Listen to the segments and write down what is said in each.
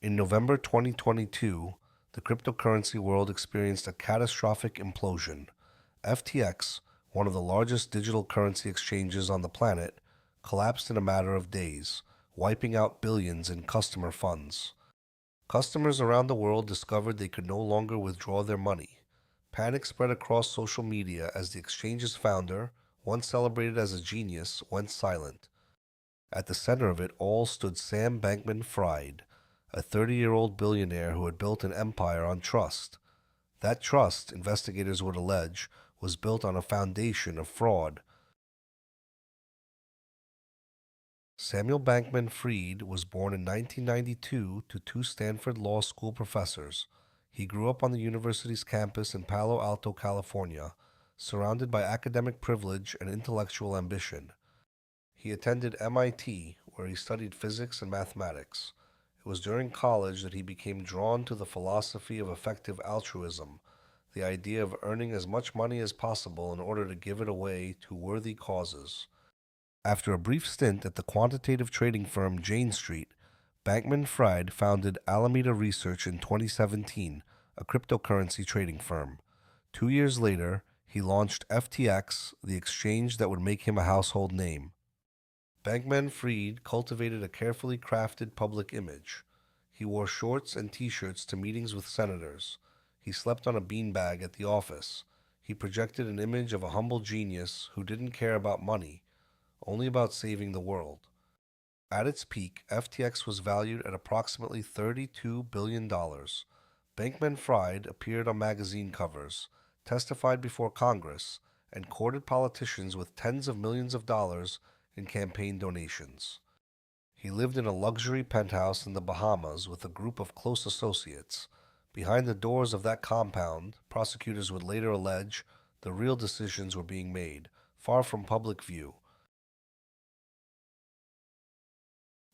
In November 2022, the cryptocurrency world experienced a catastrophic implosion. FTX, one of the largest digital currency exchanges on the planet, collapsed in a matter of days, wiping out billions in customer funds. Customers around the world discovered they could no longer withdraw their money. Panic spread across social media as the exchange's founder, once celebrated as a genius, went silent. At the center of it all stood Sam Bankman-Fried, a 30-year-old billionaire who had built an empire on trust. That trust, investigators would allege, was built on a foundation of fraud. Samuel Bankman-Fried was born in 1992 to two Stanford Law School professors. He grew up on the university's campus in Palo Alto, California, surrounded by academic privilege and intellectual ambition. He attended MIT, where he studied physics and mathematics. It was during college that he became drawn to the philosophy of effective altruism, the idea of earning as much money as possible in order to give it away to worthy causes. After a brief stint at the quantitative trading firm Jane Street, Bankman-Fried founded Alameda Research in 2017, a cryptocurrency trading firm. 2 years later, he launched FTX, the exchange that would make him a household name. Bankman-Fried cultivated a carefully crafted public image. He wore shorts and t-shirts to meetings with senators. He slept on a beanbag at the office. He projected an image of a humble genius who didn't care about money, only about saving the world. At its peak, FTX was valued at approximately $32 billion. Bankman-Fried appeared on magazine covers, testified before Congress, and courted politicians with tens of millions of dollars in campaign donations. He lived in a luxury penthouse in the Bahamas with a group of close associates. Behind the doors of that compound, prosecutors would later allege, the real decisions were being made, far from public view.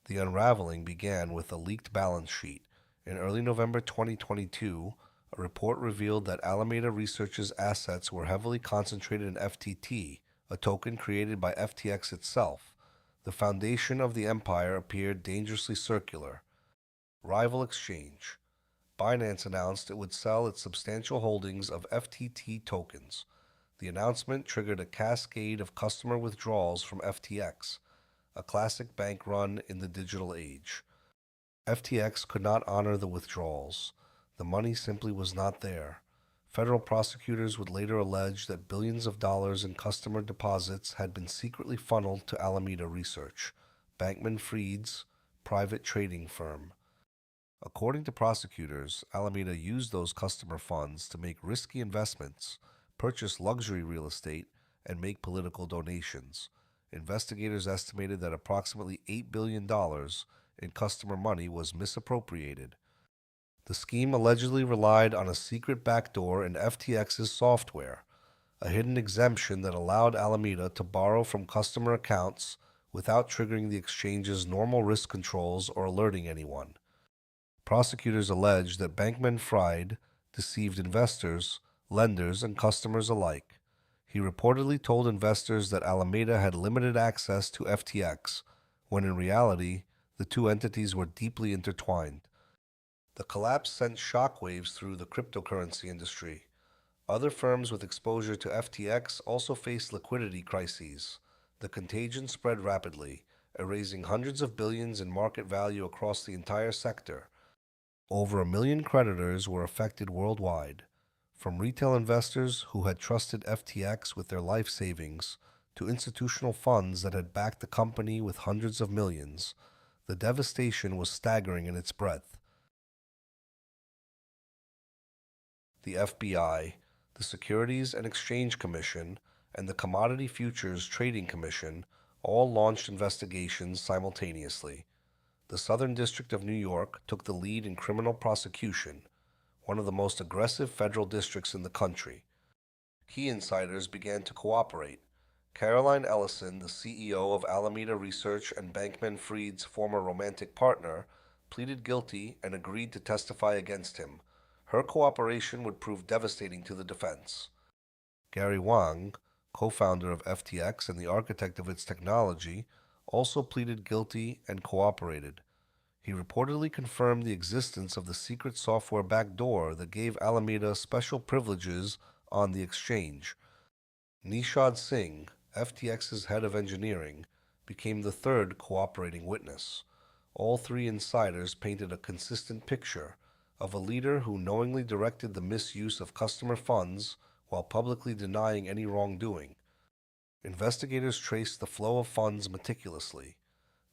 The unraveling began with a leaked balance sheet. In early November 2022, a report revealed that Alameda Research's assets were heavily concentrated in FTT, a token created by FTX itself. The foundation of the empire appeared dangerously circular. Rival exchange. Binance announced it would sell its substantial holdings of FTT tokens. The announcement triggered a cascade of customer withdrawals from FTX, a classic bank run in the digital age. FTX could not honor the withdrawals. The money simply was not there. Federal prosecutors would later allege that billions of dollars in customer deposits had been secretly funneled to Alameda Research, Bankman-Fried's private trading firm. According to prosecutors, Alameda used those customer funds to make risky investments, purchase luxury real estate, and make political donations. Investigators estimated that approximately $8 billion in customer money was misappropriated. The scheme allegedly relied on a secret backdoor in FTX's software, a hidden exemption that allowed Alameda to borrow from customer accounts without triggering the exchange's normal risk controls or alerting anyone. Prosecutors alleged that Bankman-Fried deceived investors, lenders, and customers alike. He reportedly told investors that Alameda had limited access to FTX, when in reality, the two entities were deeply intertwined. The collapse sent shockwaves through the cryptocurrency industry. Other firms with exposure to FTX also faced liquidity crises. The contagion spread rapidly, erasing hundreds of billions in market value across the entire sector. Over 1 million creditors were affected worldwide. From retail investors who had trusted FTX with their life savings to institutional funds that had backed the company with hundreds of millions, the devastation was staggering in its breadth. The FBI, the Securities and Exchange Commission, and the Commodity Futures Trading Commission all launched investigations simultaneously. The Southern District of New York took the lead in criminal prosecution, one of the most aggressive federal districts in the country. Key insiders began to cooperate. Caroline Ellison, the CEO of Alameda Research and Bankman-Fried's former romantic partner, pleaded guilty and agreed to testify against him. Her cooperation would prove devastating to the defense. Gary Wang, co-founder of FTX and the architect of its technology, also pleaded guilty and cooperated. He reportedly confirmed the existence of the secret software backdoor that gave Alameda special privileges on the exchange. Nishad Singh, FTX's head of engineering, became the third cooperating witness. All three insiders painted a consistent picture of a leader who knowingly directed the misuse of customer funds while publicly denying any wrongdoing. Investigators traced the flow of funds meticulously.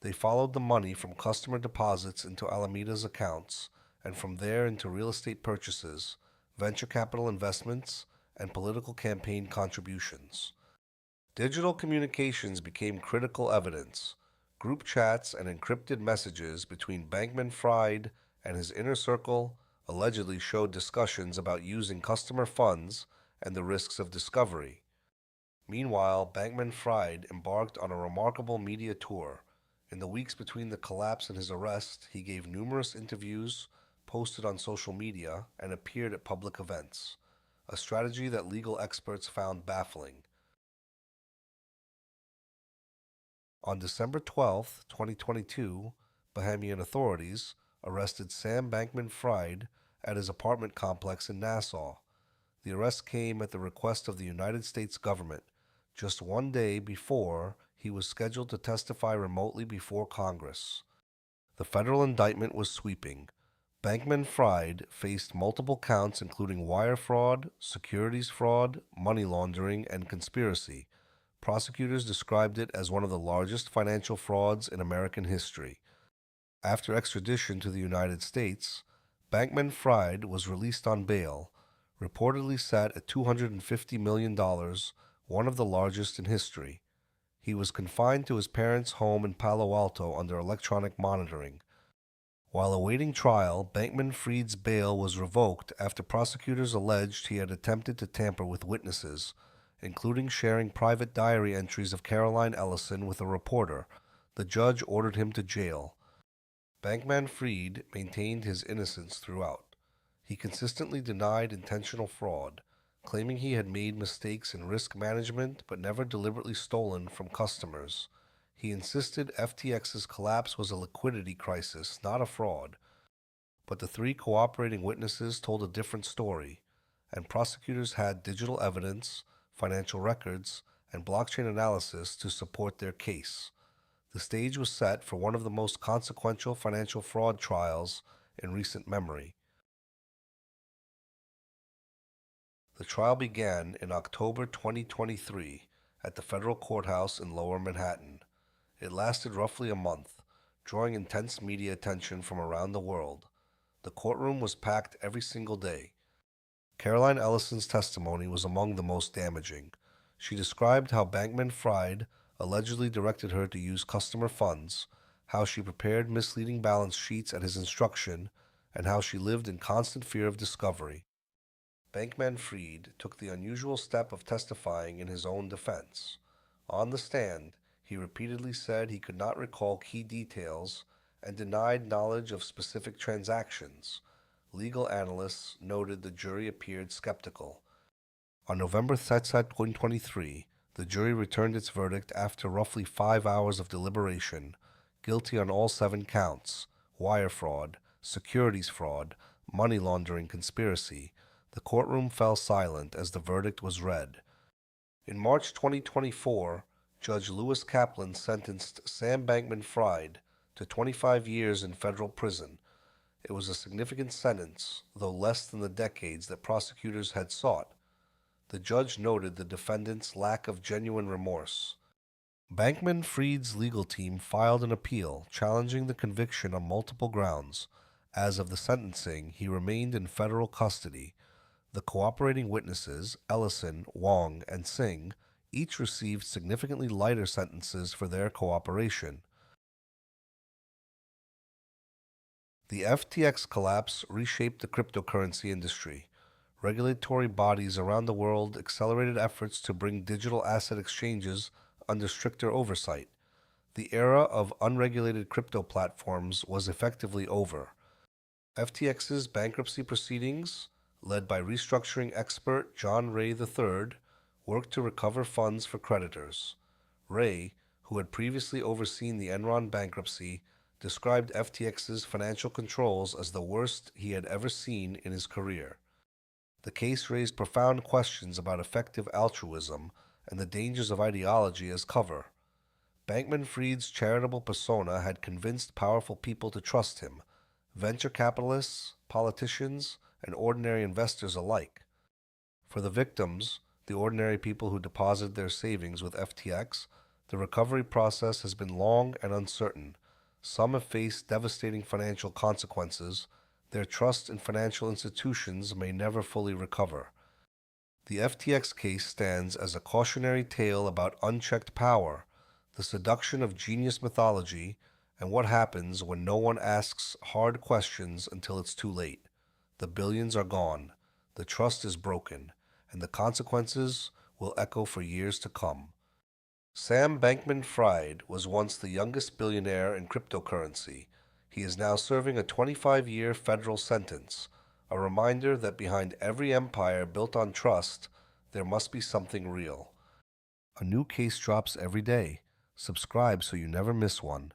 They followed the money from customer deposits into Alameda's accounts, and from there into real estate purchases, venture capital investments, and political campaign contributions. Digital communications became critical evidence. Group chats and encrypted messages between Bankman-Fried and his inner circle allegedly showed discussions about using customer funds and the risks of discovery. Meanwhile, Bankman-Fried embarked on a remarkable media tour. In the weeks between the collapse and his arrest, he gave numerous interviews, posted on social media, and appeared at public events, a strategy that legal experts found baffling. On December 12, 2022, Bahamian authorities arrested Sam Bankman-Fried at his apartment complex in Nassau. The arrest came at the request of the United States government, just one day before he was scheduled to testify remotely before Congress. The federal indictment was sweeping. Bankman-Fried faced multiple counts including wire fraud, securities fraud, money laundering, and conspiracy. Prosecutors described it as one of the largest financial frauds in American history. After extradition to the United States, Bankman-Fried was released on bail, reportedly set at $250 million, one of the largest in history. He was confined to his parents' home in Palo Alto under electronic monitoring. While awaiting trial, Bankman-Fried's bail was revoked after prosecutors alleged he had attempted to tamper with witnesses, including sharing private diary entries of Caroline Ellison with a reporter. The judge ordered him to jail. Bankman-Fried maintained his innocence throughout. He consistently denied intentional fraud, claiming he had made mistakes in risk management but never deliberately stolen from customers. He insisted FTX's collapse was a liquidity crisis, not a fraud. But the three cooperating witnesses told a different story, and prosecutors had digital evidence, financial records, and blockchain analysis to support their case. The stage was set for one of the most consequential financial fraud trials in recent memory. The trial began in October 2023 at the federal courthouse in Lower Manhattan. It lasted roughly a month, drawing intense media attention from around the world. The courtroom was packed every single day. Caroline Ellison's testimony was among the most damaging. She described how Bankman-Fried allegedly directed her to use customer funds, how she prepared misleading balance sheets at his instruction, and how she lived in constant fear of discovery. Bankman-Fried took the unusual step of testifying in his own defense. On the stand, he repeatedly said he could not recall key details and denied knowledge of specific transactions. Legal analysts noted the jury appeared skeptical. On November 2, 2023, the jury returned its verdict after roughly 5 hours of deliberation, guilty on all 7 counts: wire fraud, securities fraud, money laundering conspiracy. The courtroom fell silent as the verdict was read. In March 2024, Judge Lewis Kaplan sentenced Sam Bankman-Fried to 25 years in federal prison. It was a significant sentence, though less than the decades that prosecutors had sought. The judge noted the defendant's lack of genuine remorse. Bankman-Fried's legal team filed an appeal challenging the conviction on multiple grounds. As of the sentencing, he remained in federal custody. The cooperating witnesses, Ellison, Wong, and Singh, each received significantly lighter sentences for their cooperation. The FTX collapse reshaped the cryptocurrency industry. Regulatory bodies around the world accelerated efforts to bring digital asset exchanges under stricter oversight. The era of unregulated crypto platforms was effectively over. FTX's bankruptcy proceedings, led by restructuring expert John Ray III, worked to recover funds for creditors. Ray, who had previously overseen the Enron bankruptcy, described FTX's financial controls as the worst he had ever seen in his career. The case raised profound questions about effective altruism and the dangers of ideology as cover. Bankman-Fried's charitable persona had convinced powerful people to trust him, venture capitalists, politicians, and ordinary investors alike. For the victims, the ordinary people who deposited their savings with FTX, the recovery process has been long and uncertain. Some have faced devastating financial consequences. Their trust in financial institutions may never fully recover. The FTX case stands as a cautionary tale about unchecked power, the seduction of genius mythology, and what happens when no one asks hard questions until it's too late. The billions are gone, the trust is broken, and the consequences will echo for years to come. Sam Bankman-Fried was once the youngest billionaire in cryptocurrency. He is now serving a 25-year federal sentence, a reminder that behind every empire built on trust, there must be something real. A new case drops every day. Subscribe so you never miss one.